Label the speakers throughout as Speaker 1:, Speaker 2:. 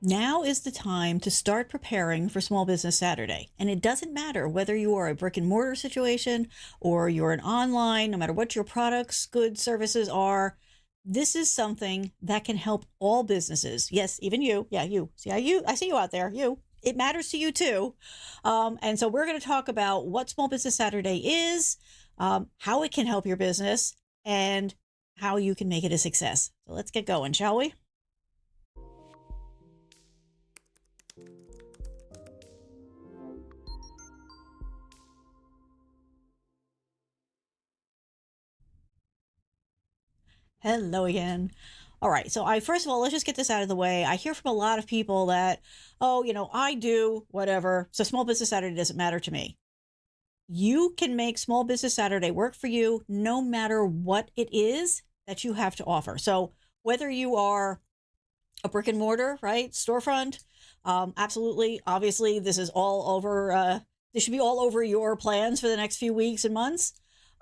Speaker 1: Now is the time to start preparing for Small Business Saturday. And it doesn't matter whether you are a brick and mortar situation or you're an online, no matter what your products, goods, services are, this is something that can help all businesses. Yes, even you. Yeah, you. See, I see you out there. You. It matters to you too. And so we're going to talk about what Small Business Saturday is, how it can help your business, and how you can make it a success. So let's get going, shall we? Hello again. All right. So first of all, let's just get this out of the way. I hear from a lot of people that, oh, I do whatever. So Small Business Saturday doesn't matter to me. You can make Small Business Saturday work for you no matter what it is that you have to offer. So whether you are a brick and mortar, right, storefront, absolutely. Obviously, this is all over. This should be all over your plans for the next few weeks and months.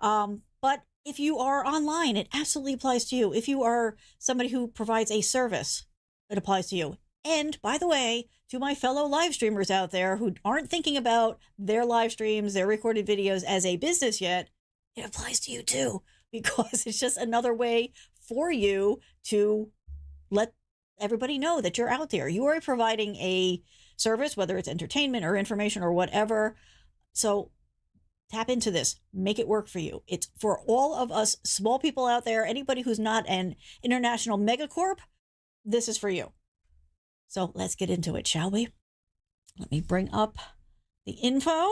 Speaker 1: But if you are online, it absolutely applies to you. If you are somebody who provides a service, it applies to you. And by the way, to my fellow live streamers out there who aren't thinking about their live streams, their recorded videos as a business yet, it applies to you too, because it's just another way for you to let everybody know that you're out there. You are providing a service, whether it's entertainment or information or whatever. So tap into this, make it work for you. It's for all of us small people out there, anybody who's not an international megacorp, this is for you. So let's get into it, shall we? Let me bring up the info.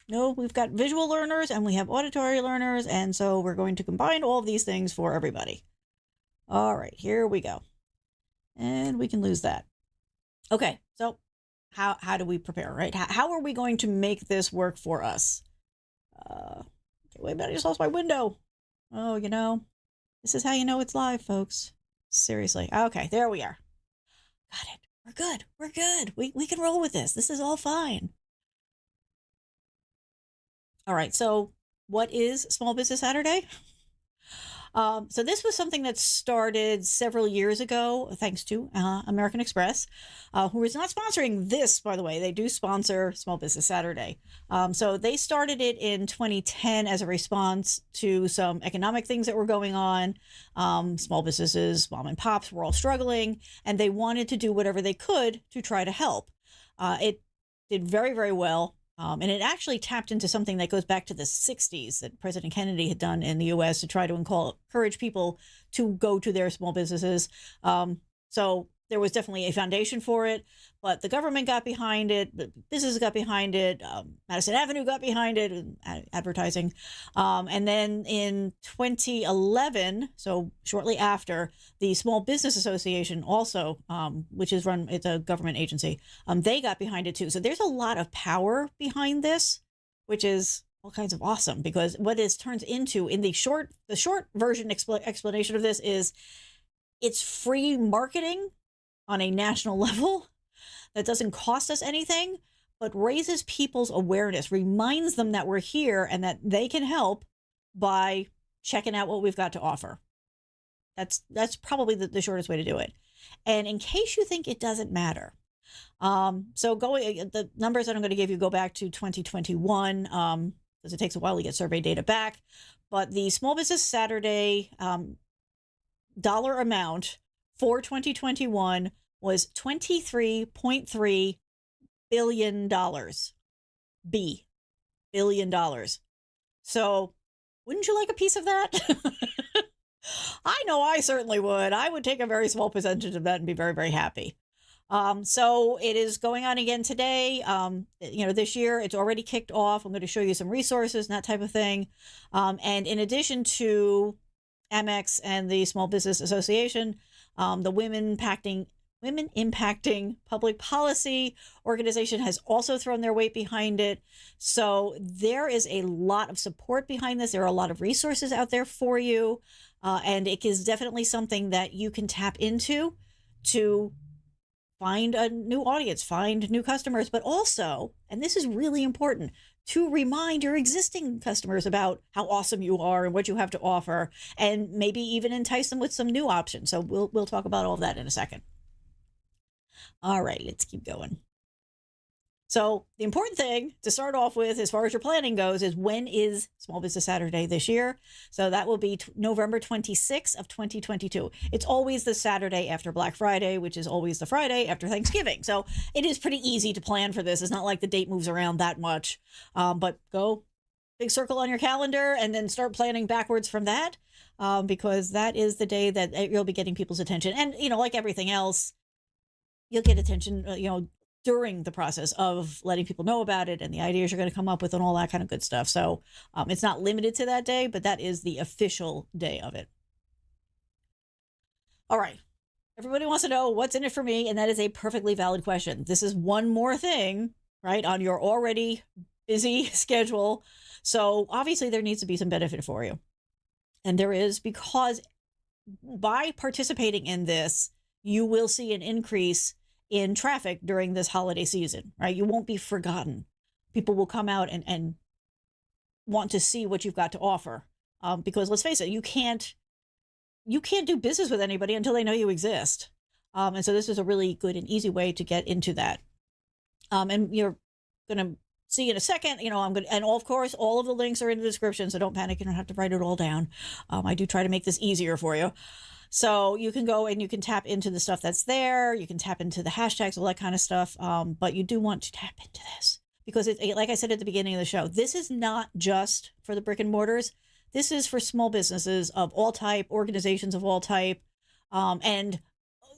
Speaker 1: We've got visual learners and we have auditory learners. And so we're going to combine all of these things for everybody. All right, here we go. And we can lose that. Okay, so how do we prepare, right? How are we going to make this work for us? Okay, wait a minute, I just lost my window. Oh, this is how you know it's live, folks. Seriously. Okay, there we are. Got it. We're good. We're good. We can roll with this. This is all fine. All right, so what is Small Business Saturday? So this was something that started several years ago, thanks to American Express, who is not sponsoring this, by the way. They do sponsor Small Business Saturday. So they started it in 2010 as a response to some economic things that were going on. Small businesses, mom and pops were all struggling, and they wanted to do whatever they could to try to help. It did very, very well. And it actually tapped into something that goes back to the 60s that President Kennedy had done in the U.S. to try to encourage people to go to their small businesses. So there was definitely a foundation for it, but the government got behind it, the businesses got behind it, Madison Avenue got behind it, advertising. And then in 2011, so shortly after, the Small Business Association also, which is it's a government agency, they got behind it too. So there's a lot of power behind this, which is all kinds of awesome, because what this turns into in the short version explanation of this is it's free marketing on a national level that doesn't cost us anything, but raises people's awareness, reminds them that we're here and that they can help by checking out what we've got to offer. That's probably the shortest way to do it. And in case you think it doesn't matter, so the numbers that I'm going to give you go back to 2021, because it takes a while to get survey data back. But the Small Business Saturday dollar amount for 2021 was $23.3 billion. Billion dollars. So wouldn't you like a piece of that? I know I certainly would. I would take a very small percentage of that and be very, very happy. So it is going on again today. This year it's already kicked off. I'm going to show you some resources and that type of thing. And in addition to Amex and the Small Business Association, the Women Impacting Public Policy organization has also thrown their weight behind it. So there is a lot of support behind this. There are a lot of resources out there for you. And it is definitely something that you can tap into to find a new audience, find new customers, but also, and this is really important, to remind your existing customers about how awesome you are and what you have to offer, and maybe even entice them with some new options. So we'll talk about all of that in a second. All right, let's keep going. So the important thing to start off with, as far as your planning goes, is when is Small Business Saturday this year? So that will be November 26th of 2022. It's always the Saturday after Black Friday, which is always the Friday after Thanksgiving. So it is pretty easy to plan for this. It's not like the date moves around that much, but go big circle on your calendar and then start planning backwards from that, because that is the day that you'll be getting people's attention. And, like everything else, you'll get attention, during the process of letting people know about it and the ideas you're going to come up with and all that kind of good stuff. So it's not limited to that day, but that is the official day of it. All right. Everybody wants to know what's in it for me, and that is a perfectly valid question. This is one more thing, right, on your already busy schedule. So obviously there needs to be some benefit for you. And there is, because by participating in this, you will see an increase in traffic during this holiday season, right? You won't be forgotten. People will come out and want to see what you've got to offer. Because let's face it, you can't do business with anybody until they know you exist. And so this is a really good and easy way to get into that. And you're going to see in a second, and of course, all of the links are in the description, so don't panic. You don't have to write it all down. I do try to make this easier for you. So you can go and you can tap into the stuff that's there. You can tap into the hashtags, all that kind of stuff. But you do want to tap into this because like I said at the beginning of the show, this is not just for the brick and mortars. This is for small businesses of all type, organizations of all type. And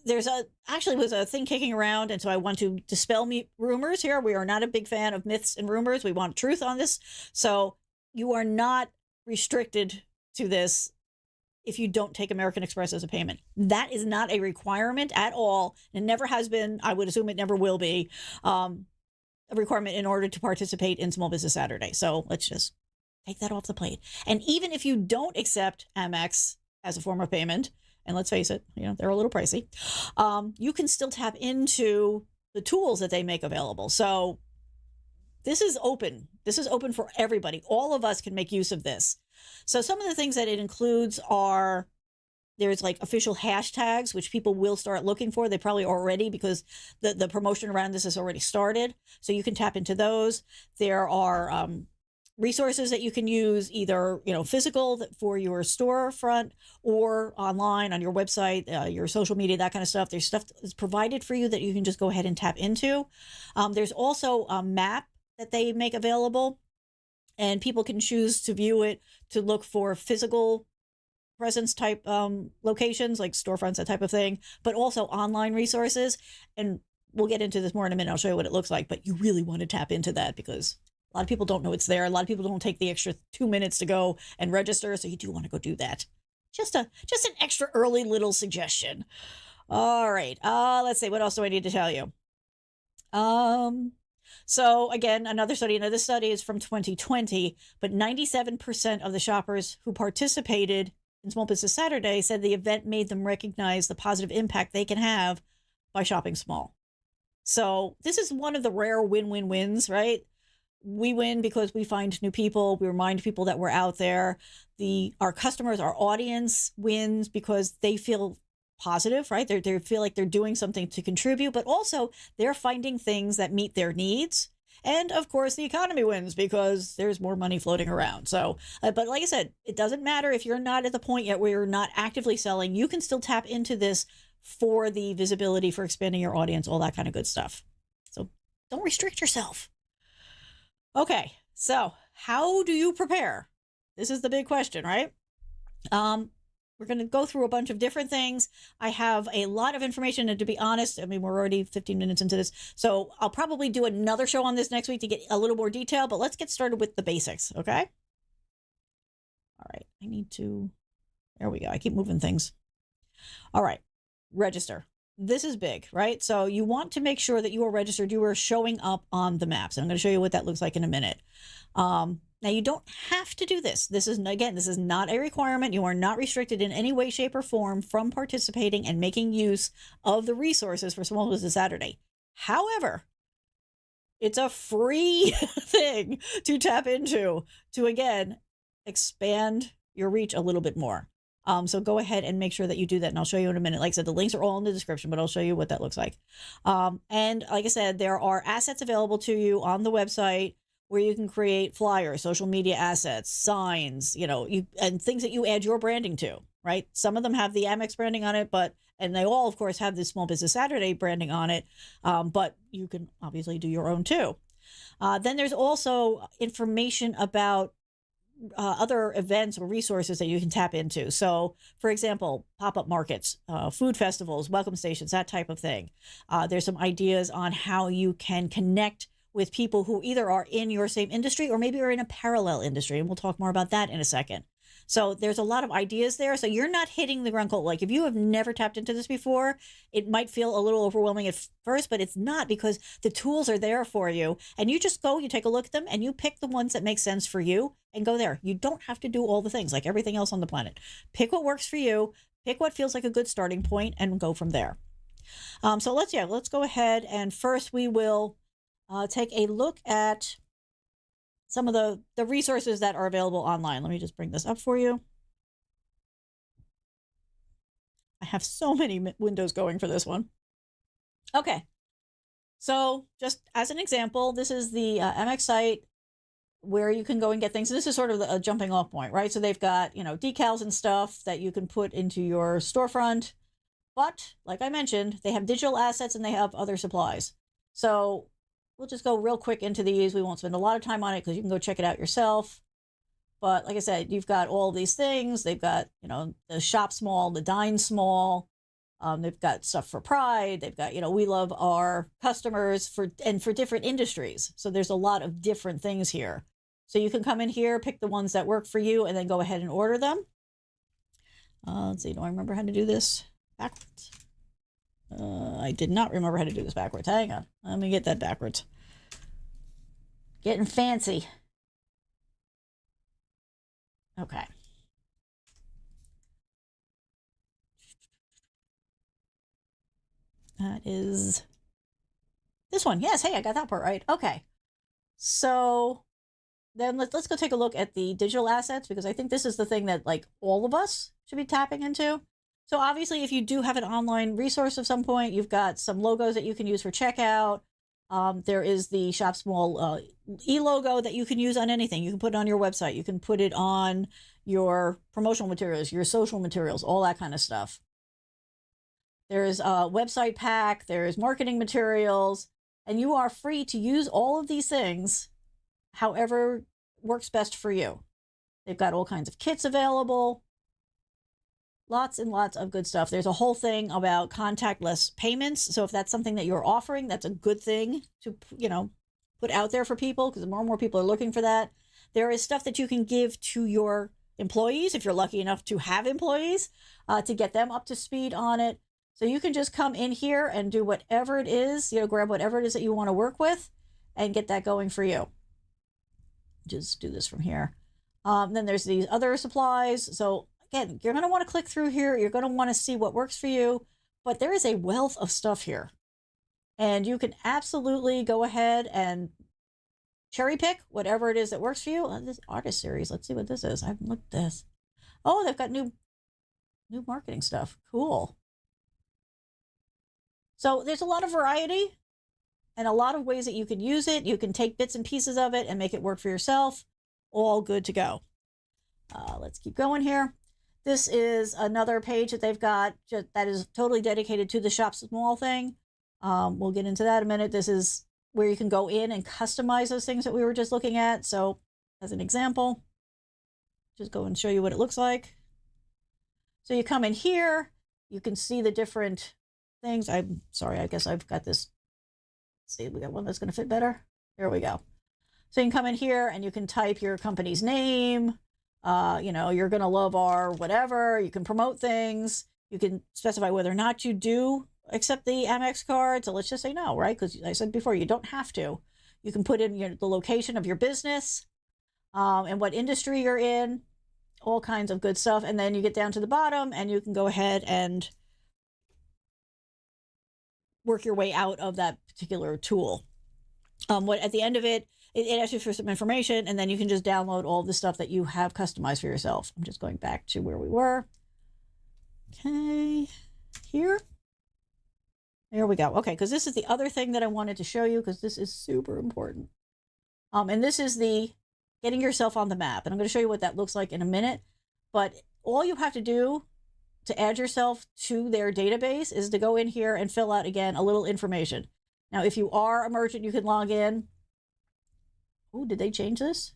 Speaker 1: there's actually was a thing kicking around. And so I want to dispel rumors here. We are not a big fan of myths and rumors. We want truth on this. So you are not restricted to this if you don't take American Express as a payment. That is not a requirement at all. It never has been. I would assume it never will be a requirement in order to participate in Small Business Saturday. So let's just take that off the plate. And even if you don't accept Amex as a form of payment, and let's face it, they're a little pricey, you can still tap into the tools that they make available. So this is open. This is open for everybody. All of us can make use of this. So some of the things that it includes are, there's like official hashtags, which people will start looking for. They probably already, because the promotion around this has already started. So you can tap into those. There are resources that you can use, either, physical for your storefront or online on your website, your social media, that kind of stuff. There's stuff that's provided for you that you can just go ahead and tap into. There's also a map that they make available, and people can choose to view it to look for physical presence type locations like storefronts, that type of thing, but also online resources. And we'll get into this more in a minute. I'll show you what it looks like, but you really want to tap into that because a lot of people don't know it's there. A lot of people don't take the extra 2 minutes to go and register. So you do want to go do that. Just an extra early little suggestion. All right. Let's see. What else do I need to tell you? So again, another study, this study is from 2020, but 97% of the shoppers who participated in Small Business Saturday said the event made them recognize the positive impact they can have by shopping small. So this is one of the rare win-win-wins, right? We win because we find new people. We remind people that we're out there. Our customers, our audience wins because they feel positive, right? They feel like they're doing something to contribute, but also they're finding things that meet their needs. And of course, the economy wins because there's more money floating around. So, but like I said, it doesn't matter if you're not at the point yet where you're not actively selling. You can still tap into this for the visibility, for expanding your audience, all that kind of good stuff. So don't restrict yourself. Okay, so how do you prepare? This is the big question, right? We're going to go through a bunch of different things. I have a lot of information, and to be honest, we're already 15 minutes into this, so I'll probably do another show on this next week to get a little more detail, but let's get started with the basics, okay? All right, there we go. I keep moving things. All right, register. This is big, right? So you want to make sure that you are registered, you are showing up on the maps. And I'm going to show you what that looks like in a minute. Now, you don't have to do this. This is not a requirement. You are not restricted in any way, shape, or form from participating and making use of the resources for Small Business Saturday. However, it's a free thing to tap into to, again, expand your reach a little bit more. So go ahead and make sure that you do that. And I'll show you in a minute. Like I said, the links are all in the description, but I'll show you what that looks like. And like I said, there are assets available to you on the website where you can create flyers, social media assets, signs, and things that you add your branding to, right? Some of them have the Amex branding on it, and they all, of course, have the Small Business Saturday branding on it. But you can obviously do your own too. Then there's also information about other events or resources that you can tap into. So, for example, pop-up markets, food festivals, welcome stations, that type of thing. There's some ideas on how you can connect with people who either are in your same industry or maybe are in a parallel industry. And we'll talk more about that in a second. So there's a lot of ideas there. So you're not hitting the ground cold. Like if you have never tapped into this before, it might feel a little overwhelming at first, but it's not, because the tools are there for you. And you just go, you take a look at them, and you pick the ones that make sense for you and go there. You don't have to do all the things like everything else on the planet. Pick what works for you, pick what feels like a good starting point, and go from there. So let's go ahead, and first we will take a look at some of the resources that are available online. Let me just bring this up for you. I have so many windows going for this one. Okay. So just as an example, this is the MX site where you can go and get things. This is sort of a jumping off point, right? So they've got, decals and stuff that you can put into your storefront. But like I mentioned, they have digital assets and they have other supplies. So we'll just go real quick into these. We won't spend a lot of time on it because you can go check it out yourself. But like I said, you've got all these things. They've got, the shop small, the dine small. They've got stuff for Pride. They've got, we love our customers for different industries. So there's a lot of different things here. So you can come in here, pick the ones that work for you, and then go ahead and order them. Let's see, do I remember how to do this backwards? I did not remember how to do this backwards. Hang on. Let me get that backwards. Getting fancy. Okay. That is this one. Yes. Hey, I got that part right. Okay. So then let's go take a look at the digital assets, because I think this is the thing that like all of us should be tapping into. So obviously, if you do have an online resource of some point, you've got some logos that you can use for checkout. There is the Shop Small e-logo that you can use on anything. You can put it on your website. You can put it on your promotional materials, your social materials, all that kind of stuff. There's a website pack. There's marketing materials. And you are free to use all of these things however works best for you. They've got all kinds of kits available. Lots and lots of good stuff. There's a whole thing about contactless payments. So if that's something that you're offering, that's a good thing to, put out there for people, because more and more people are looking for that. There is stuff that you can give to your employees, if you're lucky enough to have employees, to get them up to speed on it. So you can just come in here and do whatever it is, grab whatever it is that you want to work with and get that going for you. Just do this from here. Then there's these other supplies. So again, you're going to want to click through here. You're going to want to see what works for you, but there is a wealth of stuff here. And you can absolutely go ahead and cherry pick whatever it is that works for you. This artist series, let's see what this is. I haven't looked at this. Oh, they've got new marketing stuff. Cool. So there's a lot of variety and a lot of ways that you can use it. You can take bits and pieces of it and make it work for yourself. All good to go. Let's keep going here. This is another page that they've got that is totally dedicated to the Shop Small thing. We'll get into that in a minute. This is where you can go in and customize those things that we were just looking at. So as an example, just go and show you what it looks like. So you come in here, you can see the different things. I'm sorry, I guess I've got this. Let's see, we got one that's going to fit better. There we go. So you can come in here and you can type your company's name. You're going to love our whatever. You can promote things. You can specify whether or not you do accept the Amex card. So let's just say no, right? Because I said before, you don't have to. You can put in the location of your business and what industry you're in, all kinds of good stuff. And then you get down to the bottom and you can go ahead and work your way out of that particular tool. At the end of it asks you for some information, and then you can just download all the stuff that you have customized for yourself. I'm just going back to where we were. Okay, here. There we go. Okay, because this is the other thing that I wanted to show you, because this is super important. And this is the getting yourself on the map. And I'm going to show you what that looks like in a minute. But all you have to do to add yourself to their database is to go in here and fill out, again, a little information. Now, if you are a merchant, you can log in. Oh, did they change this?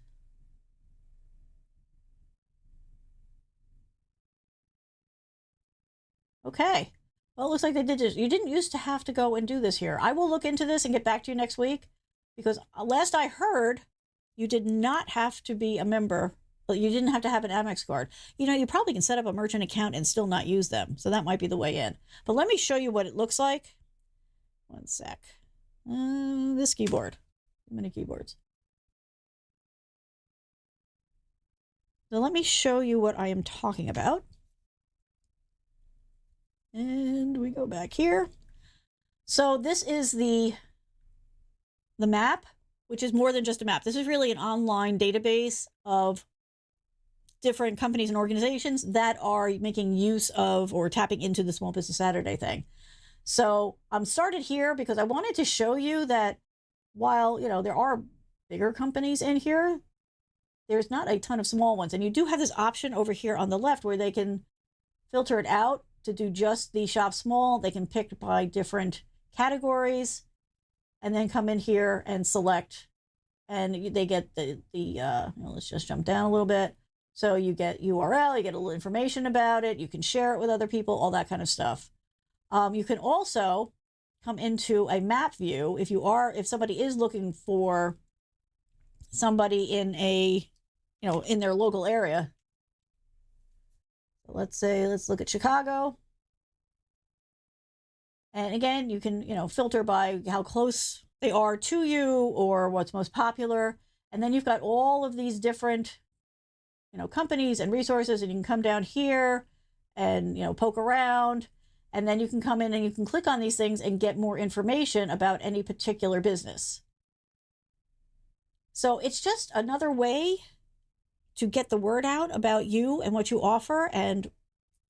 Speaker 1: Okay. Well, it looks like they did this. You didn't used to have to go and do this here. I will look into this and get back to you next week, because last I heard, you did not have to be a member. You didn't have to have an Amex card. You probably can set up a merchant account and still not use them. So that might be the way in. But let me show you what it looks like. One sec. This keyboard. Too many keyboards. So let me show you what I am talking about. And we go back here. So this is the map, which is more than just a map. This is really an online database of different companies and organizations that are making use of or tapping into the Small Business Saturday thing. So I'm started here because I wanted to show you that while, there are bigger companies in here, there's not a ton of small ones. And you do have this option over here on the left where they can filter it out to do just the shop small. They can pick by different categories and then come in here and select, and they get let's just jump down a little bit. So you get URL, you get a little information about it, you can share it with other people, all that kind of stuff. You can also come into a map view if somebody is looking for somebody in in their local area. Let's look at Chicago. And again, you can, filter by how close they are to you or what's most popular. And then you've got all of these different, companies and resources, and you can come down here and, poke around. And then you can come in and you can click on these things and get more information about any particular business. So it's just another way to get the word out about you and what you offer. And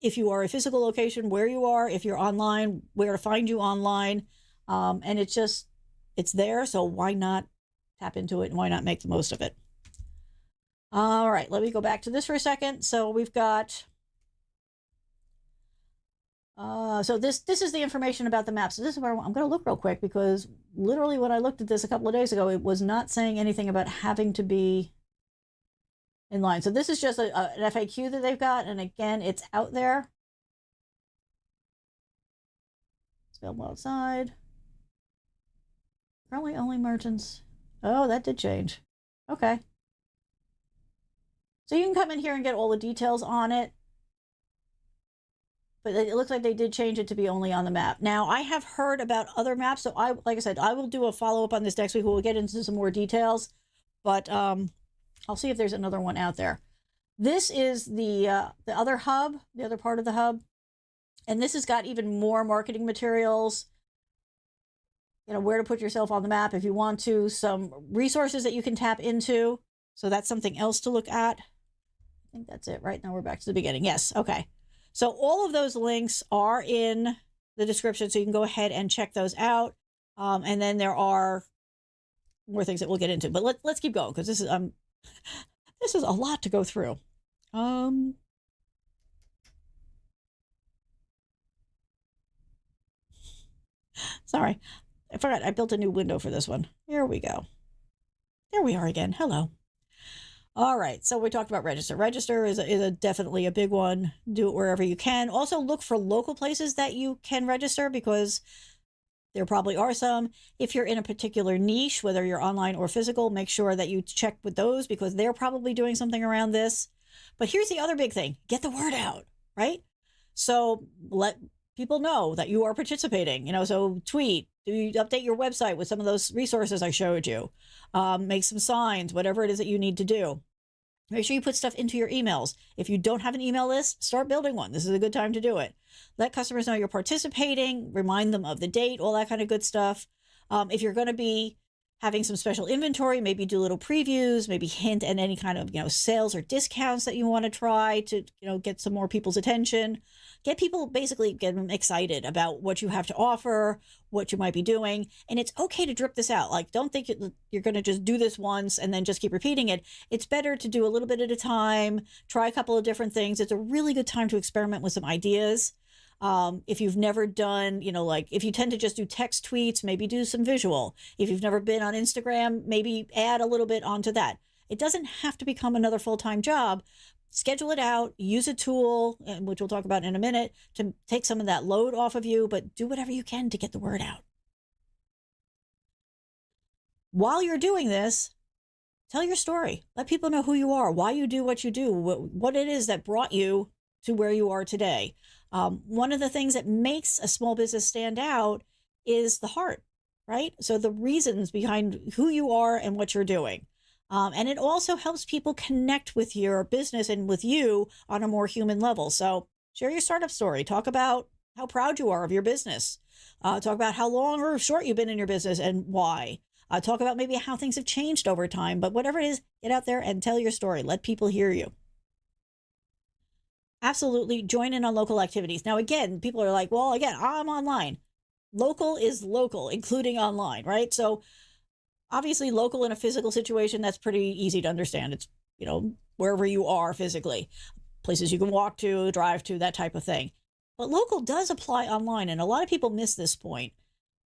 Speaker 1: if you are a physical location, where you are, if you're online, where to find you online. And it's there. So why not tap into it and why not make the most of it? All right, let me go back to this for a second. So we've got, so this is the information about the map. So this is where I'm going to look real quick, because literally when I looked at this a couple of days ago, it was not saying anything about having to be in line. So this is just an FAQ that they've got. And again, it's out there. It's available outside. Currently only merchants. Oh, that did change. Okay. So you can come in here and get all the details on it. But it looks like they did change it to be only on the map. Now, I have heard about other maps. So like I said, I will do a follow-up on this next week. We'll get into some more details. But I'll see if there's another one out there. This is the other hub, the other part of the hub. And this has got even more marketing materials, where to put yourself on the map if you want to, some resources that you can tap into. So that's something else to look at. I think that's it. Right now we're back to the beginning. Yes. Okay. So all of those links are in the description, so you can go ahead and check those out. And then there are more things that we'll get into, but let's keep going, because this is a lot to go through. Sorry, I forgot I built a new window for this one. Here we go. There we are again. Hello. All right, so we talked about register. Register is definitely a big one. Do it wherever you can. Also look for local places that you can register, because there probably are some. If you're in a particular niche, whether you're online or physical, make sure that you check with those, because they're probably doing something around this. But here's the other big thing. Get the word out, right? So let people know that you are participating. So tweet, do you update your website with some of those resources I showed you? Make some signs, whatever it is that you need to do. Make sure you put stuff into your emails. If you don't have an email list, start building one. This is a good time to do it. Let customers know you're participating, remind them of the date, all that kind of good stuff. If you're going to be having some special inventory, maybe do little previews, maybe hint at any kind of, sales or discounts that you want to try to, get some more people's attention. Get people, basically get them excited about what you have to offer, what you might be doing. And it's okay to drip this out. Like, don't think you're going to just do this once and then just keep repeating it. It's better to do a little bit at a time, try a couple of different things. It's a really good time to experiment with some ideas. If you've never done, like if you tend to just do text tweets, maybe do some visual. If you've never been on Instagram, maybe add a little bit onto that. It doesn't have to become another full-time job. Schedule it out, use a tool, which we'll talk about in a minute, to take some of that load off of you, but do whatever you can to get the word out. While you're doing this, tell your story. Let people know who you are, why you do what you do, what it is that brought you to where you are today. One of the things that makes a small business stand out is the heart, right? So the reasons behind who you are and what you're doing. And it also helps people connect with your business and with you on a more human level. So share your startup story. Talk about how proud you are of your business. Talk about how long or short you've been in your business and why. Talk about maybe how things have changed over time. But whatever it is, get out there and tell your story. Let people hear you. Absolutely join in on local activities. Now, again, people are like, well, again, I'm online. Local is local, including online, right? So obviously local in a physical situation, that's pretty easy to understand. It's, wherever you are physically, places you can walk to, drive to, that type of thing. But local does apply online. And a lot of people miss this point.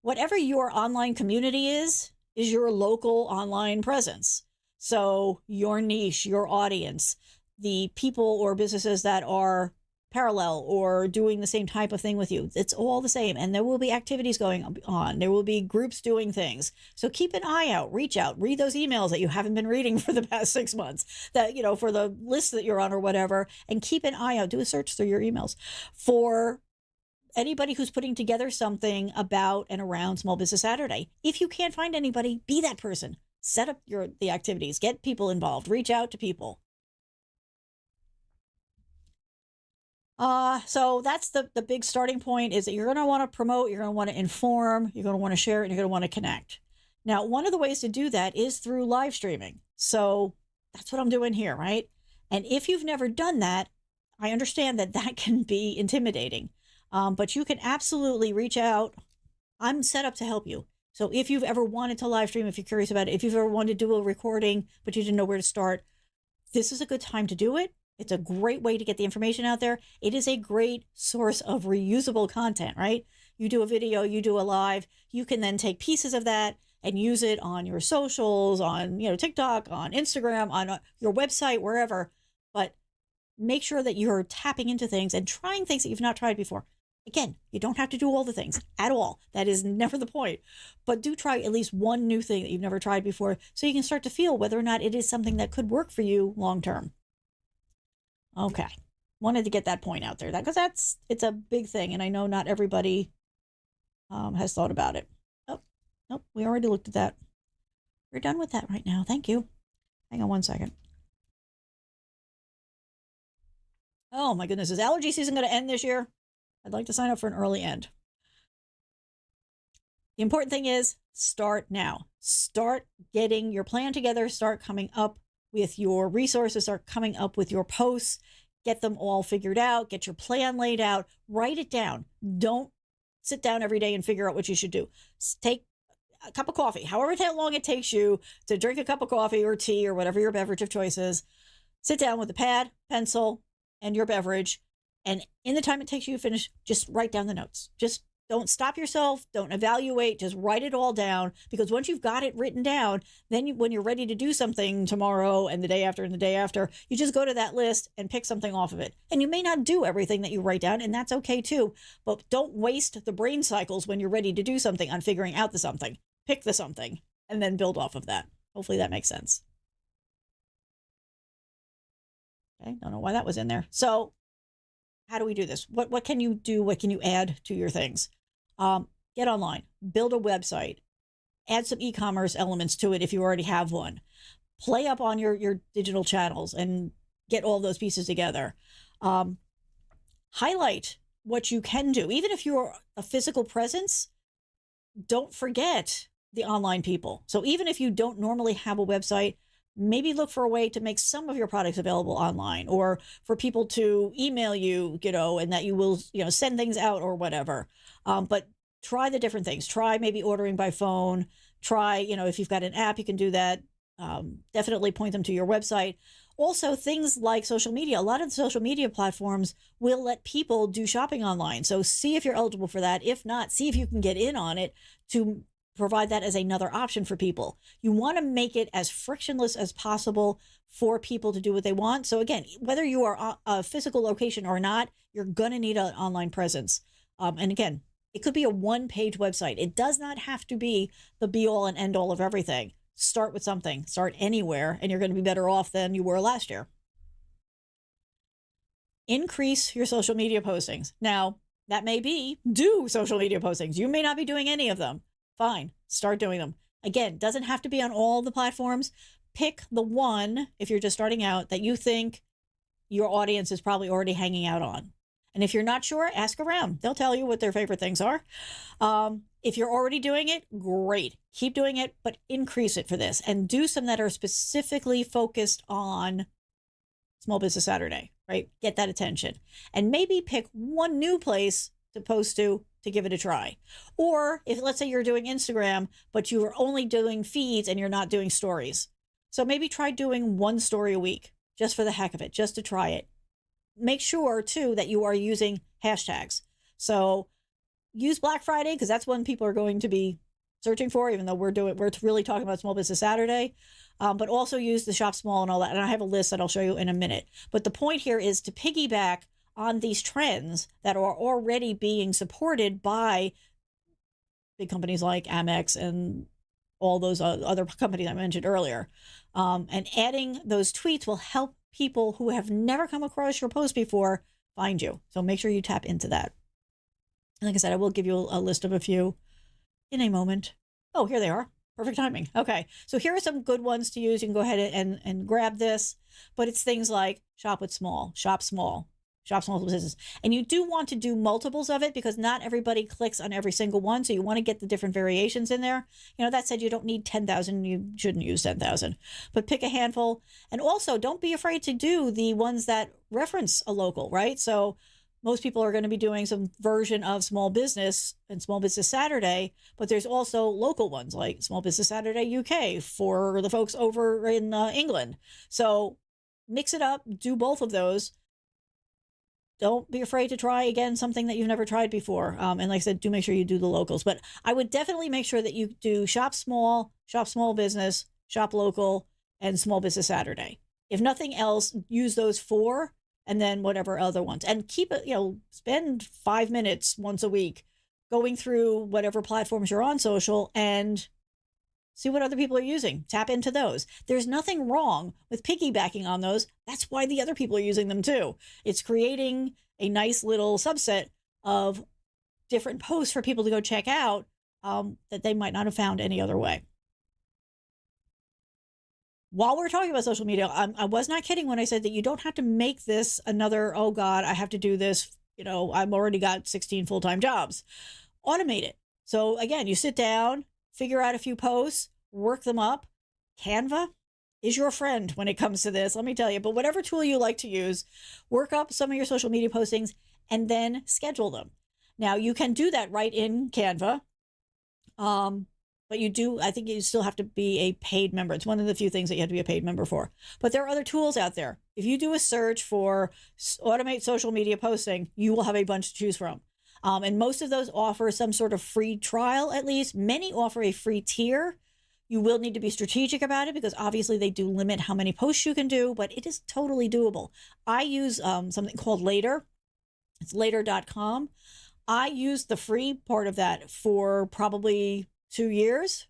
Speaker 1: Whatever your online community is your local online presence. So your niche, your audience, the people or businesses that are parallel or doing the same type of thing with you, it's all the same. And there will be activities going on. There will be groups doing things. So keep an eye out, reach out, read those emails that you haven't been reading for the past 6 months, that, for the list that you're on or whatever, and keep an eye out, do a search through your emails for anybody who's putting together something about and around Small Business Saturday. If you can't find anybody, be that person. Set up the activities, get people involved, reach out to people. So that's the big starting point, is that you're going to want to promote, you're going to want to inform, you're going to want to share it, and you're going to want to connect. Now, one of the ways to do that is through live streaming. So that's what I'm doing here, right? And if you've never done that, I understand that can be intimidating. But you can absolutely reach out. I'm set up to help you. So if you've ever wanted to live stream, if you're curious about it, if you've ever wanted to do a recording, but you didn't know where to start, this is a good time to do it. It's a great way to get the information out there. It is a great source of reusable content, right? You do a video, you do a live, you can then take pieces of that and use it on your socials, on, TikTok, on Instagram, on your website, wherever. But make sure that you're tapping into things and trying things that you've not tried before. Again, you don't have to do all the things at all. That is never the point. But do try at least one new thing that you've never tried before, so you can start to feel whether or not it is something that could work for you long term. Okay. Wanted to get that point out there, because it's a big thing. And I know not everybody has thought about it. Oh, nope. We already looked at that. We're done with that right now. Thank you. Hang on one second. Oh my goodness. Is allergy season going to end this year? I'd like to sign up for an early end. The important thing is start now. Start getting your plan together. Start coming up with your resources, start coming up with your posts, get them all figured out, get your plan laid out, write it down. Don't sit down every day and figure out what you should do. Take a cup of coffee, however long it takes you to drink a cup of coffee or tea or whatever your beverage of choice is. Sit down with a pad, pencil, and your beverage. And in the time it takes you to finish, just write down the notes. Just don't stop yourself. Don't evaluate. Just write it all down. Because once you've got it written down, then when you're ready to do something tomorrow and the day after and the day after, you just go to that list and pick something off of it. And you may not do everything that you write down, and that's okay too. But don't waste the brain cycles when you're ready to do something on figuring out the something. Pick the something and then build off of that. Hopefully that makes sense. Okay, don't know why that was in there. So how do we do this? What can you do? What can you add to your things? Get online, build a website, add some e-commerce elements to it if you already have one. Play up on your digital channels and get all those pieces together. Highlight what you can do. Even if you're a physical presence, don't forget the online people. So even if you don't normally have a website, maybe look for a way to make some of your products available online, or for people to email you, and that you will, send things out or whatever. But try the different things. Try maybe ordering by phone. Try, if you've got an app, you can do that. Definitely point them to your website. Also, things like social media. A lot of the social media platforms will let people do shopping online. So see if you're eligible for that. If not, see if you can get in on it to provide that as another option for people. You want to make it as frictionless as possible for people to do what they want. So again, whether you are a physical location or not, you're going to need an online presence. And again, it could be a one-page website. It does not have to be the be-all and end-all of everything. Start with something. Start anywhere, and you're going to be better off than you were last year. Increase your social media postings. Now, that may be do social media postings. You may not be doing any of them. Fine, start doing them. Again, doesn't have to be on all the platforms. Pick the one, if you're just starting out, that you think your audience is probably already hanging out on. And if you're not sure, ask around. They'll tell you what their favorite things are. If you're already doing it, great. Keep doing it, but increase it for this. And do some that are specifically focused on Small Business Saturday, right? Get that attention. And maybe pick one new place to post to give it a try. Or if, let's say you're doing Instagram, but you are only doing feeds and you're not doing stories. So maybe try doing one story a week, just for the heck of it, just to try it. Make sure too that you are using hashtags. So use Black Friday, because that's when people are going to be searching for, even though we're really talking about Small Business Saturday. But also use the shop small and all that. And I have a list that I'll show you in a minute. But the point here is to piggyback on these trends that are already being supported by big companies like Amex and all those other companies I mentioned earlier. And adding those tweets will help people who have never come across your post before find you. So make sure you tap into that. And like I said, I will give you a list of a few in a moment. Oh, here they are. Perfect timing. Okay. So here are some good ones to use. You can go ahead and grab this, but it's things like shop with small, shop small business. And you do want to do multiples of it, because not everybody clicks on every single one. So you want to get the different variations in there. That said, you don't need 10,000. You shouldn't use 10,000, but pick a handful. And also don't be afraid to do the ones that reference a local, right? So most people are going to be doing some version of small business and Small Business Saturday, but there's also local ones like Small Business Saturday UK for the folks over in England. So mix it up, do both of those. Don't be afraid to try, again, something that you've never tried before. And like I said, do make sure you do the locals. But I would definitely make sure that you do shop small business, shop local, and Small Business Saturday. If nothing else, use those 4, and then whatever other ones. And keep it, spend 5 minutes once a week going through whatever platforms you're on social and see what other people are using. Tap into those. There's nothing wrong with piggybacking on those. That's why the other people are using them too. It's creating a nice little subset of different posts for people to go check out that they might not have found any other way. While we're talking about social media, I was not kidding when I said that you don't have to make this another, oh God, I have to do this. I've already got 16 full-time jobs. Automate it. So again, you sit down, figure out a few posts, work them up. Canva is your friend when it comes to this, let me tell you. But whatever tool you like to use, work up some of your social media postings and then schedule them. Now, you can do that right in Canva. But I think you still have to be a paid member. It's one of the few things that you have to be a paid member for. But there are other tools out there. If you do a search for automate social media posting, you will have a bunch to choose from. And most of those offer some sort of free trial, at least. Many offer a free tier. You will need to be strategic about it, because obviously they do limit how many posts you can do, but it is totally doable. I use something called Later. It's later.com. I used the free part of that for probably 2 years,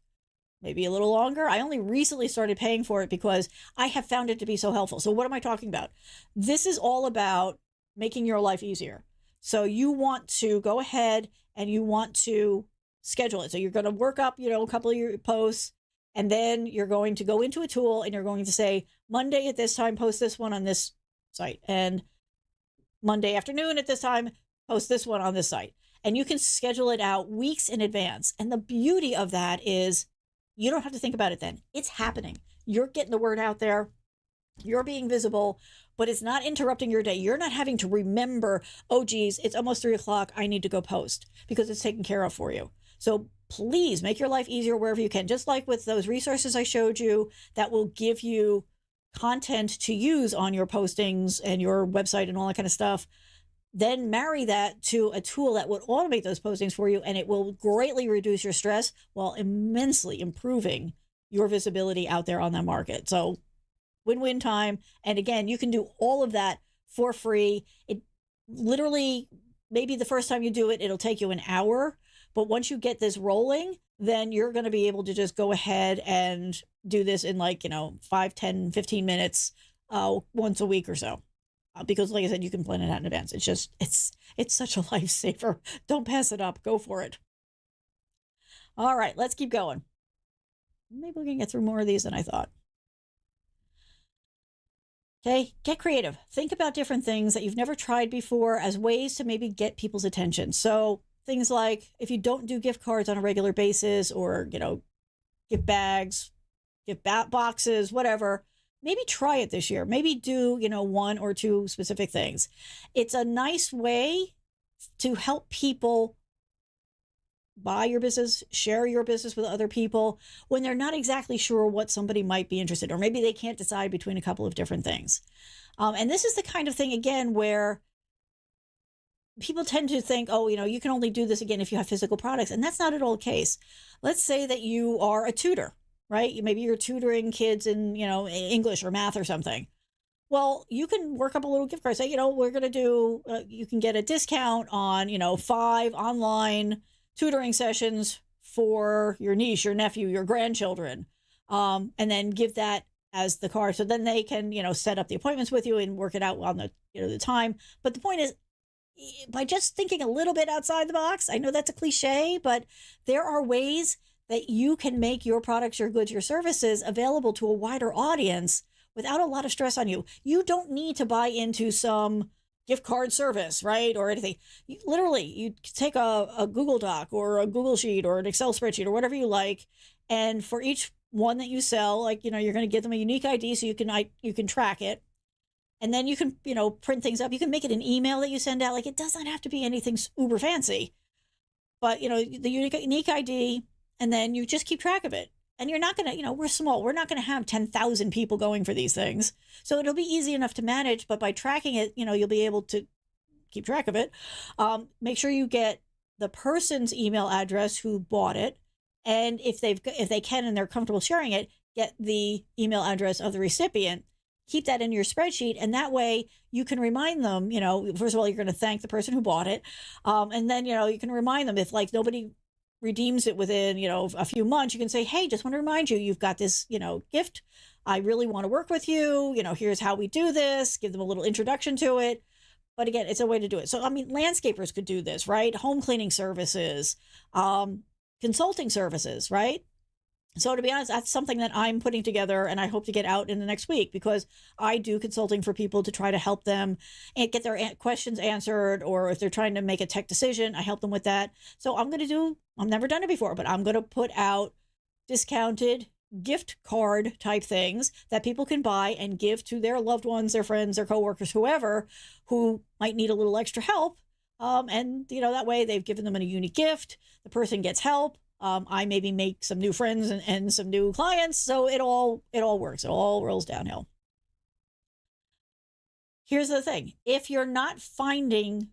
Speaker 1: maybe a little longer. I only recently started paying for it because I have found it to be so helpful. So what am I talking about? This is all about making your life easier. So you want to go ahead and you want to schedule it. So you're going to work up, a couple of your posts, and then you're going to go into a tool and you're going to say, Monday at this time, post this one on this site. And Monday afternoon at this time, post this one on this site. And you can schedule it out weeks in advance. And the beauty of that is You don't have to think about it then. It's happening. You're getting the word out there. You're being visible, but it's not interrupting your day. You're not having to remember, oh, geez, it's almost 3 o'clock. I need to go post, because it's taken care of for you. So please make your life easier wherever you can. Just like with those resources I showed you that will give you content to use on your postings and your website and all that kind of stuff. Then marry that to a tool that would automate those postings for you, and it will greatly reduce your stress while immensely improving your visibility out there on the market. So win-win time. And again, you can do all of that for free. It literally, maybe the first time you do it, it'll take you an hour. But once you get this rolling, then you're going to be able to just go ahead and do this in 5, 10, 15 minutes once a week or so. Because like I said, you can plan it out in advance. It's such a lifesaver. Don't pass it up. Go for it. All right, let's keep going. Maybe we can get through more of these than I thought. Okay, get creative. Think about different things that you've never tried before as ways to maybe get people's attention. So things like, if you don't do gift cards on a regular basis, or, gift bags, gift boxes, whatever, maybe try it this year. Maybe do, 1 or 2 specific things. It's a nice way to help people buy your business, share your business with other people when they're not exactly sure what somebody might be interested in, or maybe they can't decide between a couple of different things. And this is the kind of thing, again, where people tend to think, oh, you can only do this again if you have physical products. And that's not at all the case. Let's say that you are a tutor, right? Maybe you're tutoring kids in, English or math or something. Well, you can work up a little gift card. Say, we're going to do, you can get a discount on, 5 online tutoring sessions for your niece, your nephew, your grandchildren, and then give that as the card. So then they can, set up the appointments with you and work it out on the time. But the point is, by just thinking a little bit outside the box, I know that's a cliche, but there are ways that you can make your products, your goods, your services available to a wider audience without a lot of stress on you. You don't need to buy into some gift card service, right? Or anything. You take a Google Doc or a Google Sheet or an Excel spreadsheet or whatever you like. And for each one that you sell, you're going to give them a unique ID so you can track it. And then you can, print things up. You can make it an email that you send out. It doesn't have to be anything uber fancy, but the unique ID, and then you just keep track of it. And you're not going to, we're small. We're not going to have 10,000 people going for these things. So it'll be easy enough to manage, but by tracking it, you'll be able to keep track of it. Make sure you get the person's email address who bought it. And if they can and they're comfortable sharing it, get the email address of the recipient. Keep that in your spreadsheet. And that way you can remind them, first of all, you're going to thank the person who bought it. And then, you can remind them if nobody redeems it within, a few months, you can say, hey, just want to remind you, you've got this, gift. I really want to work with you. Here's how we do this. Give them a little introduction to it. But again, it's a way to do it. So, landscapers could do this, right? Home cleaning services, consulting services, right? So to be honest, that's something that I'm putting together and I hope to get out in the next week, because I do consulting for people to try to help them and get their questions answered, or if they're trying to make a tech decision, I help them with that. So I've never done it before, but I'm going to put out discounted gift card type things that people can buy and give to their loved ones, their friends, their coworkers, whoever, who might need a little extra help. And that way they've given them a unique gift. The person gets help. I maybe make some new friends and some new clients. So it all works. It all rolls downhill. Here's the thing. If you're not finding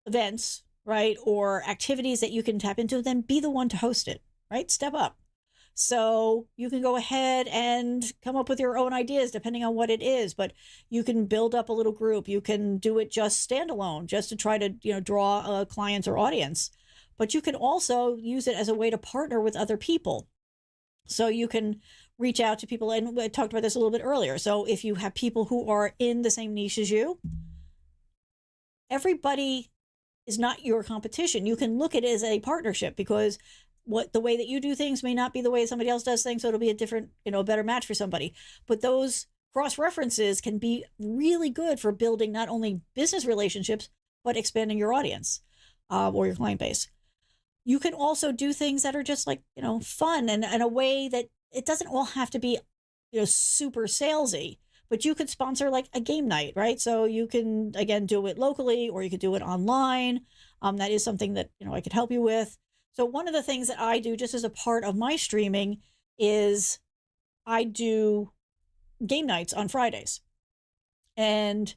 Speaker 1: events, right, or activities that you can tap into, then be the one to host it, right? Step up. So you can go ahead and come up with your own ideas depending on what it is, but you can build up a little group. You can do it just standalone, just to try to, draw clients or audience. But you can also use it as a way to partner with other people. So you can reach out to people, and we talked about this a little bit earlier. So if you have people who are in the same niche as you, everybody is not your competition. You can look at it as a partnership, because the way that you do things may not be the way somebody else does things. So it'll be a different, a better match for somebody. But those cross references can be really good for building not only business relationships, but expanding your audience or your client base. You can also do things that are just like, fun and in a way that it doesn't all have to be, super salesy, but you could sponsor like a game night, right? So you can, again, do it locally or you could do it online. That is something that, I could help you with. So one of the things that I do just as a part of my streaming is I do game nights on Fridays. And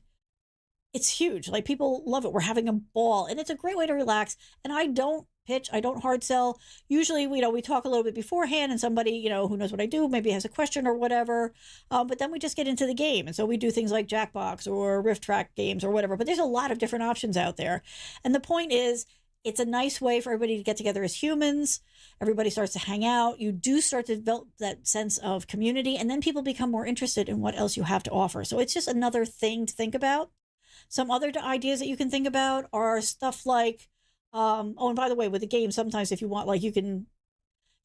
Speaker 1: it's huge. Like people love it. We're having a ball and it's a great way to relax. And I don't pitch, I don't hard sell. Usually, we talk a little bit beforehand and somebody, who knows what I do, maybe has a question or whatever. But then we just get into the game. And so we do things like Jackbox or Rift Track games or whatever. But there's a lot of different options out there. And the point is, it's a nice way for everybody to get together as humans. Everybody starts to hang out. You do start to develop that sense of community. And then people become more interested in what else you have to offer. So it's just another thing to think about. Some other ideas that you can think about are stuff like, oh, and by the way, with the game, sometimes if you want, like you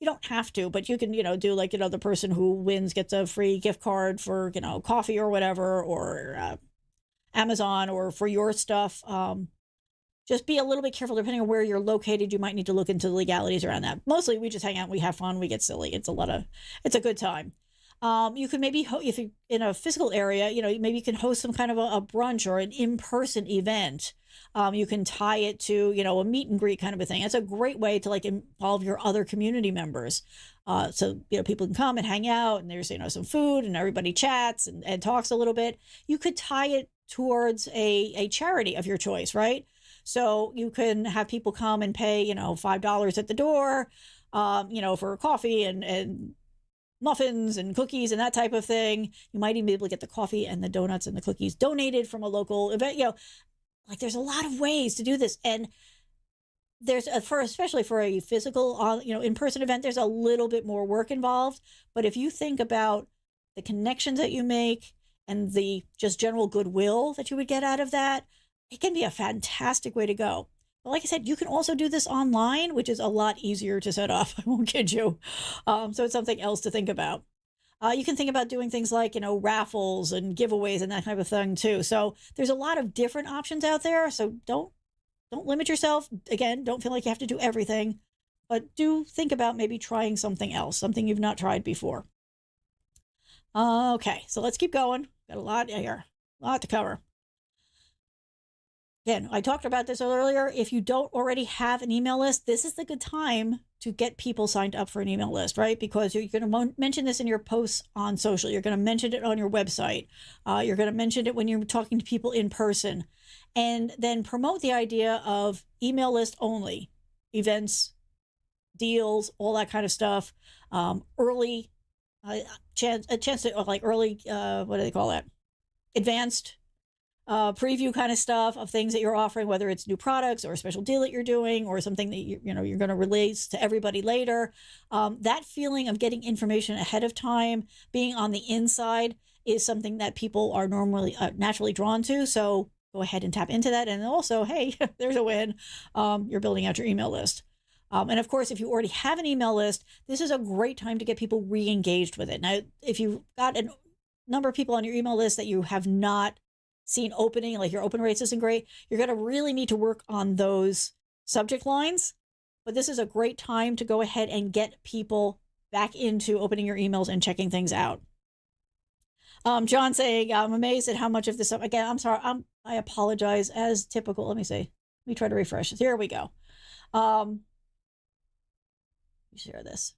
Speaker 1: don't have to, but you can, do like, the person who wins gets a free gift card for, coffee or whatever, or Amazon or for your stuff. Just be a little bit careful depending on where you're located. You might need to look into the legalities around that. Mostly we just hang out, we have fun, we get silly. It's a good time. You could maybe, if you're in a physical area, maybe you can host some kind of a brunch or an in-person event. You can tie it to, a meet and greet kind of a thing. It's a great way to like involve your other community members. So, people can come and hang out and there's, some food and everybody chats and talks a little bit. You could tie it towards a charity of your choice, right? So you can have people come and pay, $5 at the door, for coffee and muffins and cookies and that type of thing. You might even be able to get the coffee and the donuts and the cookies donated from a local event. Like there's a lot of ways to do this. And there's especially for a physical, in-person event, there's a little bit more work involved. But if you think about the connections that you make and the just general goodwill that you would get out of that, it can be a fantastic way to go. But like I said, you can also do this online, which is a lot easier to set up. I won't kid you. So it's something else to think about. You can think about doing things like, raffles and giveaways and that type of thing too. So there's a lot of different options out there. So don't limit yourself. Again, don't feel like you have to do everything, but do think about maybe trying something else, something you've not tried before. Okay, so let's keep going. Got a lot here, a lot to cover. Again, I talked about this earlier. If you don't already have an email list, this is the good time to get people signed up for an email list, right? Because you're going to mention this in your posts on social. You're going to mention it on your website. You're going to mention it when you're talking to people in person. And then promote the idea of email list only, events, deals, all that kind of stuff. Early, a chance to, like early, what do they call that? Advanced preview kind of stuff of things that you're offering, whether it's new products or a special deal that you're doing or something that you're going to release to everybody later. That feeling of getting information ahead of time, being on the inside, is something that people are normally naturally drawn to. So go ahead and tap into that. And also, hey, there's a win. You're building out your email list. And of course, if you already have an email list, this is a great time to get people re-engaged with it. Now, if you've got a number of people on your email list that you have not seen opening, like your open rates isn't great, you're going to really need to work on those subject lines. But this is a great time to go ahead and get people back into opening your emails and checking things out. John saying, I'm amazed at how much of this, again, I'm sorry, I apologize as typical. Let me try to refresh. Here we go. Let me share this.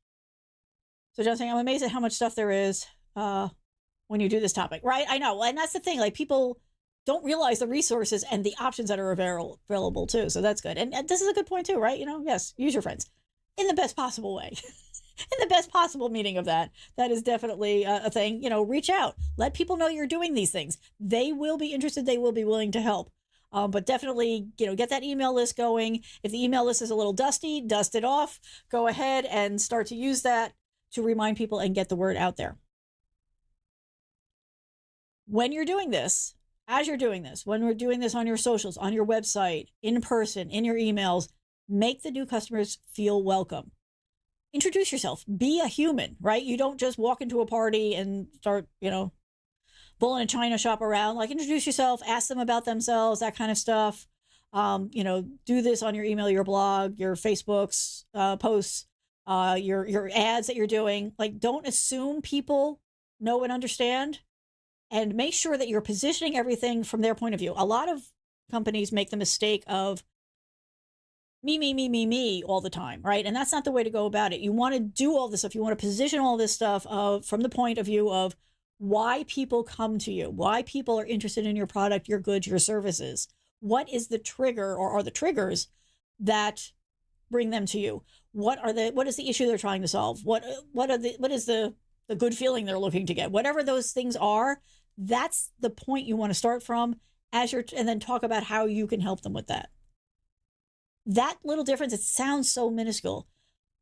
Speaker 1: So John saying, I'm amazed at how much stuff there is when you do this topic, right? I know. And that's the thing, like people don't realize the resources and the options that are available too. So that's good. And this is a good point too, right? Yes, use your friends in the best possible way, in the best possible meaning of that. That is definitely a thing. Reach out, let people know you're doing these things. They will be interested. They will be willing to help. But definitely, get that email list going. If the email list is a little dusty, dust it off. Go ahead and start to use that to remind people and get the word out there. When you're doing this, as you're doing this, when we're doing this on your socials, on your website, in person, in your emails, make the new customers feel welcome. Introduce yourself. Be a human, right? You don't just walk into a party and start, bulling a china shop around. Like, introduce yourself, ask them about themselves, that kind of stuff. Do this on your email, your blog, your Facebook's posts, your ads that you're doing. Like, don't assume people know and understand, and make sure that you're positioning everything from their point of view. A lot of companies make the mistake of me all the time, right? And that's not the way to go about it. You want to do all this stuff. You want to position all this stuff from the point of view of why people come to you, why people are interested in your product, your goods, your services. What is the trigger, or are the triggers that bring them to you? What is the issue they're trying to solve? What is the good feeling they're looking to get? Whatever those things are, that's the point you want to start from and then talk about how you can help them with that. That little difference, it sounds so minuscule,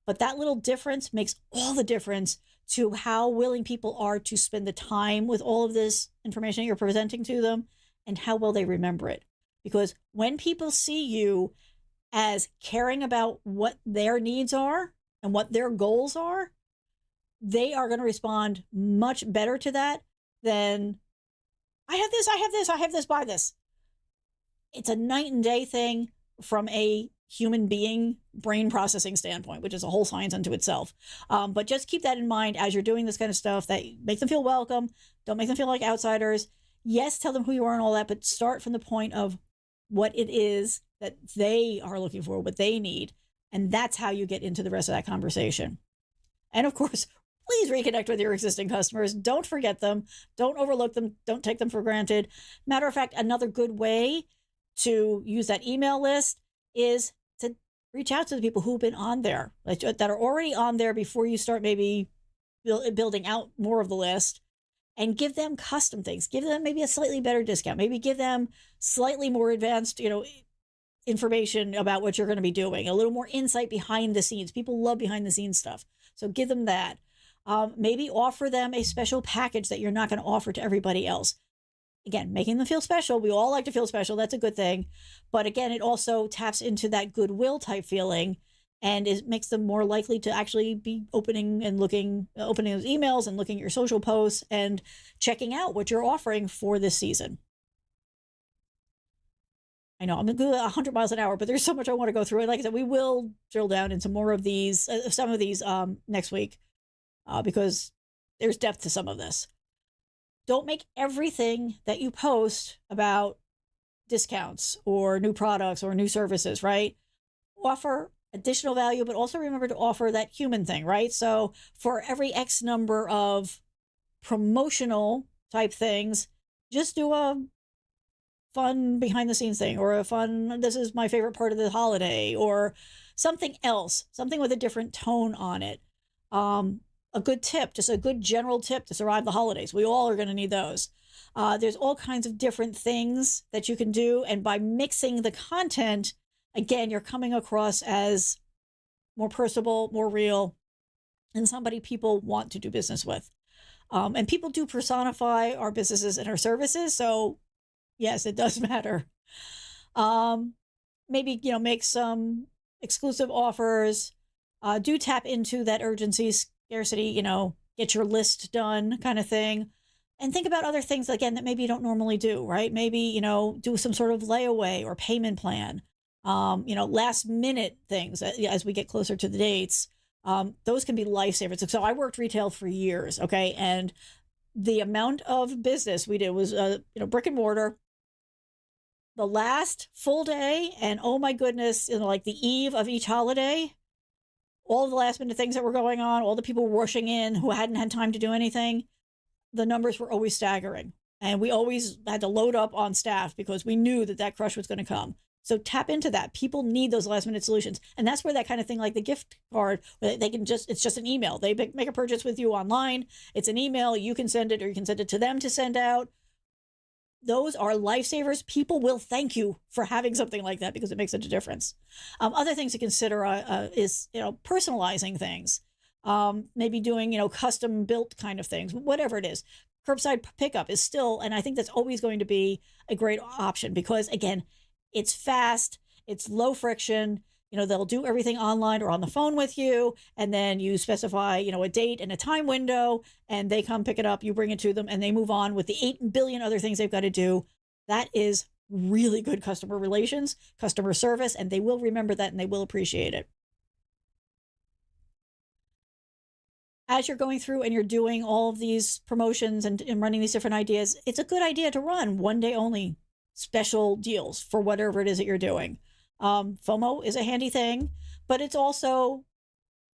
Speaker 1: but that little difference makes all the difference to how willing people are to spend the time with all of this information you're presenting to them, and how well they remember it. Because when people see you as caring about what their needs are and what their goals are, they are going to respond much better to that than, I have this, buy this. It's a night and day thing from a human being brain processing standpoint, which is a whole science unto itself. But just keep that in mind as you're doing this kind of stuff, that make them feel welcome. Don't make them feel like outsiders. Yes, tell them who you are and all that, but start from the point of what it is that they are looking for, what they need. And that's how you get into the rest of that conversation. And of course, please reconnect with your existing customers. Don't forget them. Don't overlook them. Don't take them for granted. Matter of fact, another good way to use that email list is to reach out to the people who've been on there, that are already on there before you start maybe building out more of the list, and give them custom things. Give them maybe a slightly better discount. Maybe give them slightly more advanced, information about what you're going to be doing, a little more insight behind the scenes. People love behind the scenes stuff. So give them that. Maybe offer them a special package that you're not going to offer to everybody else. Again, making them feel special. We all like to feel special. That's a good thing. But again, it also taps into that goodwill type feeling, and it makes them more likely to actually be opening those emails and looking at your social posts and checking out what you're offering for this season. I know I'm going 100 miles an hour, but there's so much I want to go through. And like I said, we will drill down into more of these, some of these next week, because there's depth to some of this. Don't make everything that you post about discounts or new products or new services, right? Offer additional value, but also remember to offer that human thing, right? So for every X number of promotional type things, just do a fun behind the scenes thing, or a fun, this is my favorite part of the holiday, or something else, something with a different tone on it. A good tip, just a good general tip to survive the holidays. We all are going to need those. There's all kinds of different things that you can do. And by mixing the content, again, you're coming across as more personable, more real, and somebody people want to do business with. And people do personify our businesses and our services. So yes, it does matter. Maybe, make some exclusive offers. Do tap into that urgency, scarcity, get your list done kind of thing. And think about other things, again, that maybe you don't normally do, right? Maybe, do some sort of layaway or payment plan. Last minute things as we get closer to the dates. Those can be lifesavers. So I worked retail for years, okay? And the amount of business we did was, brick and mortar. The last full day, and oh my goodness, like the eve of each holiday, all the last minute things that were going on, all the people rushing in who hadn't had time to do anything, the numbers were always staggering. And we always had to load up on staff because we knew that crush was going to come. So tap into that. People need those last minute solutions. And that's where that kind of thing, like the gift card, where it's just an email. They make a purchase with you online. It's an email. You can send it, or you can send it to them to send out. Those are lifesavers. People will thank you for having something like that because it makes such a difference. Other things to consider is personalizing things. Maybe doing custom built kind of things, whatever it is. Curbside pickup is still, and I think that's always going to be a great option because again, it's fast, it's low friction. They'll do everything online or on the phone with you, and then you specify, a date and a time window, and they come pick it up, you bring it to them, and they move on with the 8 billion other things they've got to do. That is really good customer relations, customer service, and they will remember that and they will appreciate it. As you're going through and you're doing all of these promotions and running these different ideas, it's a good idea to run one day only special deals for whatever it is that you're doing. FOMO is a handy thing, but it's also,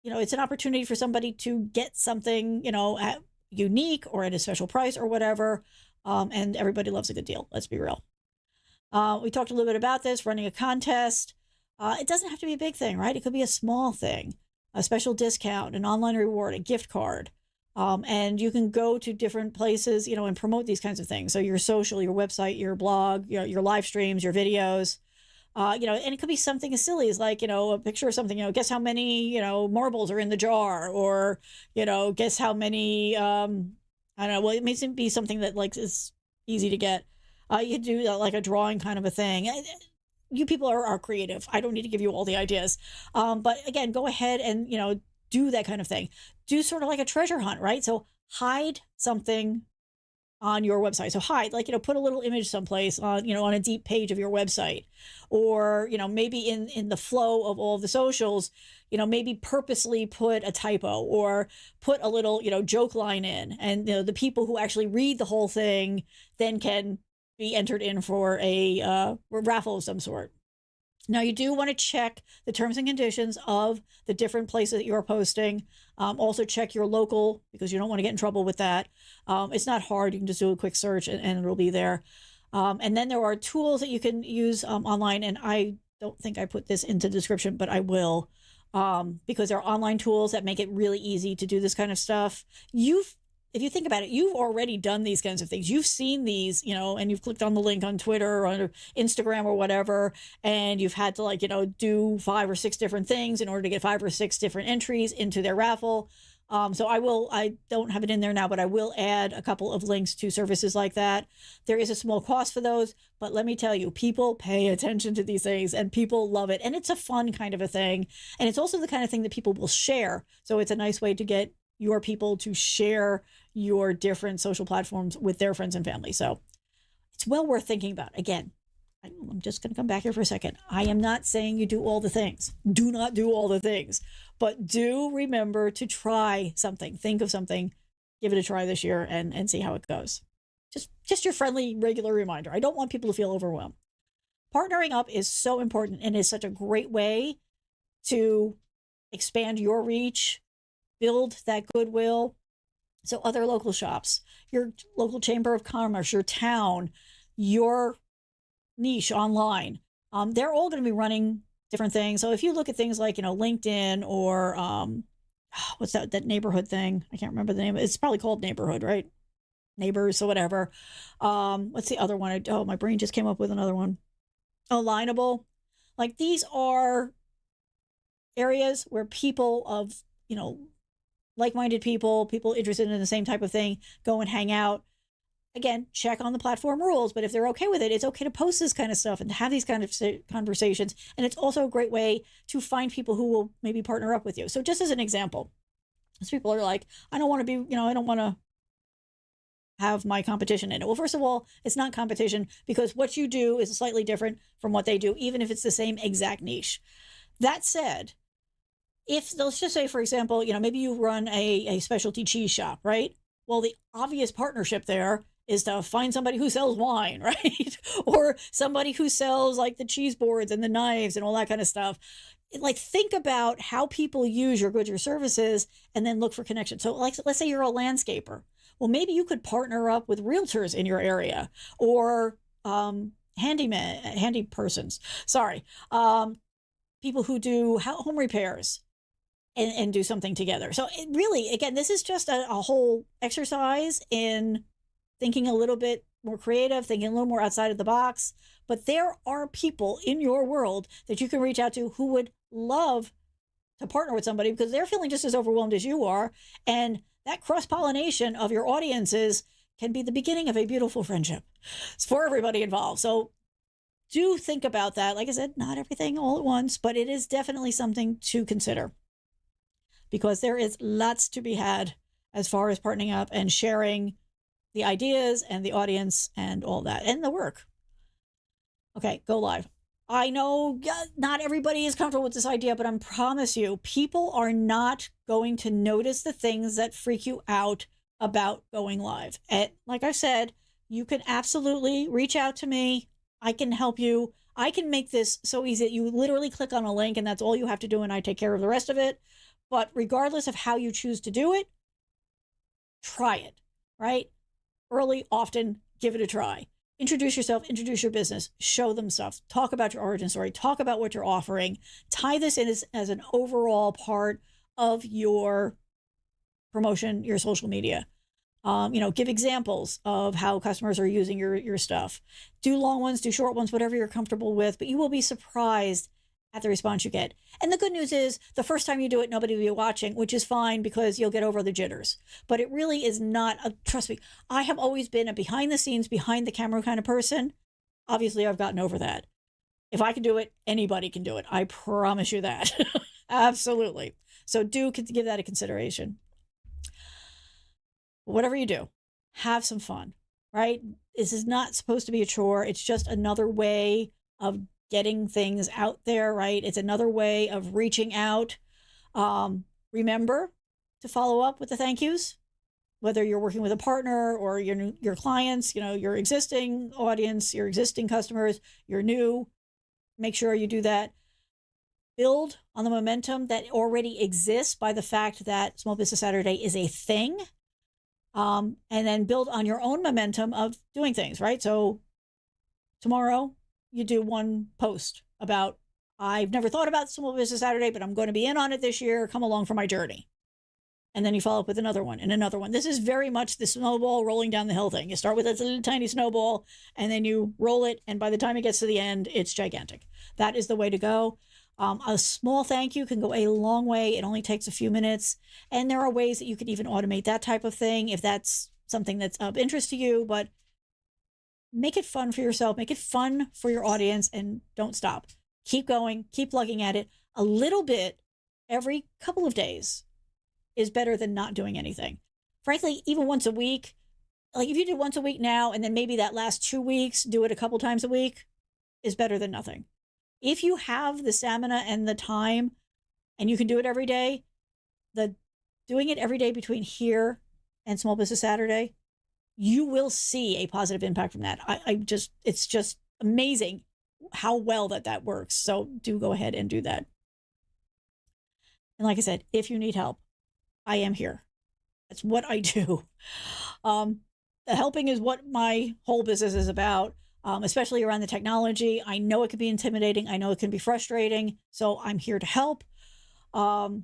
Speaker 1: it's an opportunity for somebody to get something, at unique or at a special price or whatever. And everybody loves a good deal. Let's be real. We talked a little bit about this, running a contest. It doesn't have to be a big thing, right? It could be a small thing, a special discount, an online reward, a gift card. And you can go to different places, and promote these kinds of things. So your social, your website, your blog, your live streams, your videos, and it could be something as silly as like, a picture of something, guess how many, marbles are in the jar, or, guess how many, I don't know. Well, it may be something that like is easy to get. You do like a drawing kind of a thing. You people are creative. I don't need to give you all the ideas. But again, go ahead and, do that kind of thing. Do sort of like a treasure hunt, right? So hide something on your website. So hide, like, put a little image someplace on, on a deep page of your website, or, maybe in the flow of all of the socials, maybe purposely put a typo or put a little, joke line in, and, the people who actually read the whole thing then can be entered in for a raffle of some sort. Now, you do want to check the terms and conditions of the different places that you're posting. Also check your local, because you don't want to get in trouble with that. It's not hard. You can just do a quick search and it'll be there. And then there are tools that you can use online. And I don't think I put this into the description, but I will, because there are online tools that make it really easy to do this kind of stuff. If you think about it, you've already done these kinds of things. You've seen these, and you've clicked on the link on Twitter or on Instagram or whatever, and you've had to do 5 or 6 different things in order to get 5 or 6 different entries into their raffle. So I don't have it in there now, but I will add a couple of links to services like that. There is a small cost for those, but let me tell you, people pay attention to these things and people love it. And it's a fun kind of a thing. And it's also the kind of thing that people will share. So it's a nice way to get your people to share your different social platforms with their friends and family. So it's well worth thinking about. Again, I'm just going to come back here for a second. I am not saying you do all the things. Do not do all the things, but do remember to try something. Think of something, give it a try this year and see how it goes. Just your friendly, regular reminder. I don't want people to feel overwhelmed. Partnering up is so important and is such a great way to expand your reach, build that goodwill. So other local shops, your local chamber of commerce, your town, your niche online, they're all going to be running different things. So if you look at things like, LinkedIn or what's that neighborhood thing? I can't remember the name. It's probably called Neighborhood, right? Neighbors or whatever. What's the other one? My brain just came up with another one. Alignable. Like, these are areas where people of, like-minded people interested in the same type of thing, go and hang out. Again, check on the platform rules, but if they're okay with it, it's okay to post this kind of stuff and to have these kind of conversations. And it's also a great way to find people who will maybe partner up with you. So just as an example, some people are like, I don't want to be, I don't want to have my competition in it. Well, first of all, it's not competition, because what you do is slightly different from what they do, even if it's the same exact niche. That said, if let's just say, for example, maybe you run a specialty cheese shop, right? Well, the obvious partnership there is to find somebody who sells wine, right? Or somebody who sells like the cheese boards and the knives and all that kind of stuff. Like, think about how people use your goods or services and then look for connections. So like, let's say you're a landscaper. Well, maybe you could partner up with realtors in your area, or handy persons. Sorry. People who do home repairs. And do something together. So it really, again, this is just a whole exercise in thinking a little bit more creative, thinking a little more outside of the box. But there are people in your world that you can reach out to who would love to partner with somebody, because they're feeling just as overwhelmed as you are. And that cross-pollination of your audiences can be the beginning of a beautiful friendship. It's for everybody involved. So do think about that. Like I said, not everything all at once, but it is definitely something to consider, because there is lots to be had as far as partnering up and sharing the ideas and the audience and all that, and the work. Okay, go live. I know not everybody is comfortable with this idea, but I promise you, people are not going to notice the things that freak you out about going live. And like I said, you can absolutely reach out to me. I can help you. I can make this so easy that you literally click on a link and that's all you have to do, and I take care of the rest of it. But regardless of how you choose to do it, try it, right? Early, often, give it a try. Introduce yourself, introduce your business, show them stuff, talk about your origin story, talk about what you're offering, tie this in as an overall part of your promotion, your social media. Give examples of how customers are using your stuff. Do long ones, do short ones, whatever you're comfortable with, but you will be surprised at the response you get. And the good news is the first time you do it, nobody will be watching, which is fine because you'll get over the jitters. But it really is not trust me, I have always been a behind the scenes, behind the camera kind of person. Obviously, I've gotten over that. If I can do it, anybody can do it. I promise you that. Absolutely. So do give that a consideration. Whatever you do, have some fun, right? This is not supposed to be a chore. It's just another way of getting things out there, right? It's another way of reaching out. Remember to follow up with the thank yous, whether you're working with a partner or your clients, your existing audience, your existing customers, your new. Make sure you do that. Build on the momentum that already exists by the fact that Small Business Saturday is a thing. And then build on your own momentum of doing things, right? So tomorrow you do one post about, I've never thought about Small Business Saturday, but I'm going to be in on it this year. Come along for my journey. And then you follow up with another one and another one. This is very much the snowball rolling down the hill thing. You start with a little tiny snowball and then you roll it. And by the time it gets to the end, it's gigantic. That is the way to go. A small thank you can go a long way. It only takes a few minutes. And there are ways that you can even automate that type of thing if that's something that's of interest to you. But make it fun for yourself. Make it fun for your audience and don't stop. Keep going. Keep plugging at it. A little bit every couple of days is better than not doing anything. Frankly, even once a week, like if you do once a week now and then maybe that last 2 weeks, do it a couple times a week, is better than nothing. If you have the stamina and the time and you can do it every day, doing it every day between here and Small Business Saturday, you will see a positive impact from that. It's just amazing how well that works. So do go ahead and do that. And like I said, if you need help, I am here. That's what I do. The helping is what my whole business is about. Especially around the technology. I know it can be intimidating. I know it can be frustrating. So I'm here to help. And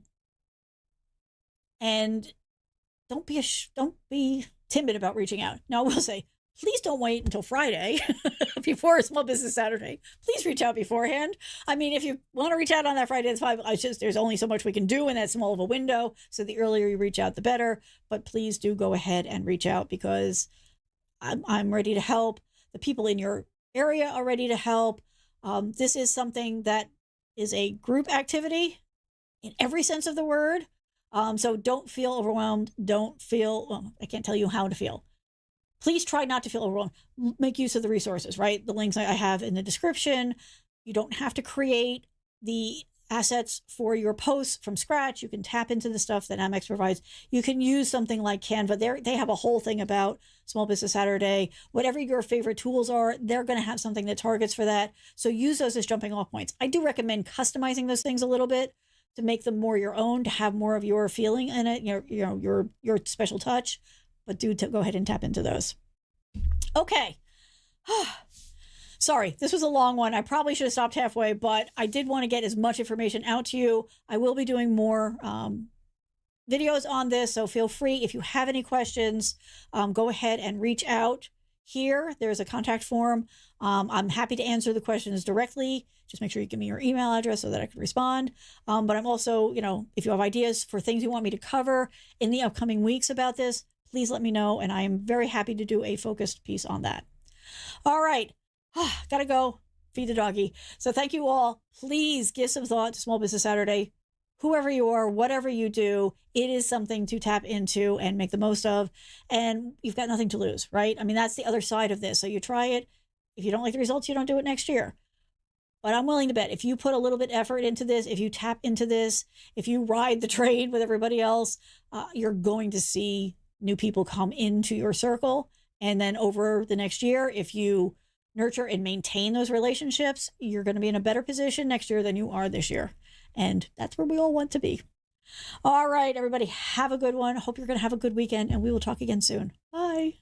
Speaker 1: don't be timid about reaching out. Now, I will say, please don't wait until Friday before Small Business Saturday. Please reach out beforehand. I mean, if you want to reach out on that Friday, it's fine. There's only so much we can do in that small of a window. So the earlier you reach out, the better. But please do go ahead and reach out because I'm ready to help. The people in your area are ready to help. This is something that is a group activity in every sense of the word. So don't feel overwhelmed. I can't tell you how to feel. Please try not to feel overwhelmed. Make use of the resources, right? The links I have in the description. You don't have to create the assets for your posts from scratch. You can tap into the stuff that Amex provides. You can use something like Canva. They have a whole thing about Small Business Saturday. Whatever your favorite tools are, they're going to have something that targets for that. So use those as jumping off points. I do recommend customizing those things a little bit to make them more your own, to have more of your feeling in it, your special touch. But do go ahead and tap into those. Okay. Sorry, this was a long one. I probably should have stopped halfway, but I did want to get as much information out to you. I will be doing more videos on this, so feel free. If you have any questions, go ahead and reach out here. There's a contact form. I'm happy to answer the questions directly. Just make sure you give me your email address so that I can respond. But I'm also, if you have ideas for things you want me to cover in the upcoming weeks about this, please let me know, and I am very happy to do a focused piece on that. All right. Gotta go feed the doggy. So thank you all. Please give some thought to Small Business Saturday. Whoever you are, whatever you do, it is something to tap into and make the most of. And you've got nothing to lose, right? I mean, that's the other side of this. So you try it. If you don't like the results, you don't do it next year. But I'm willing to bet if you put a little bit effort into this, if you tap into this, if you ride the train with everybody else, you're going to see new people come into your circle. And then over the next year, if you nurture and maintain those relationships, you're going to be in a better position next year than you are this year. And that's where we all want to be. All right, everybody, have a good one. Hope you're going to have a good weekend, and we will talk again soon. Bye.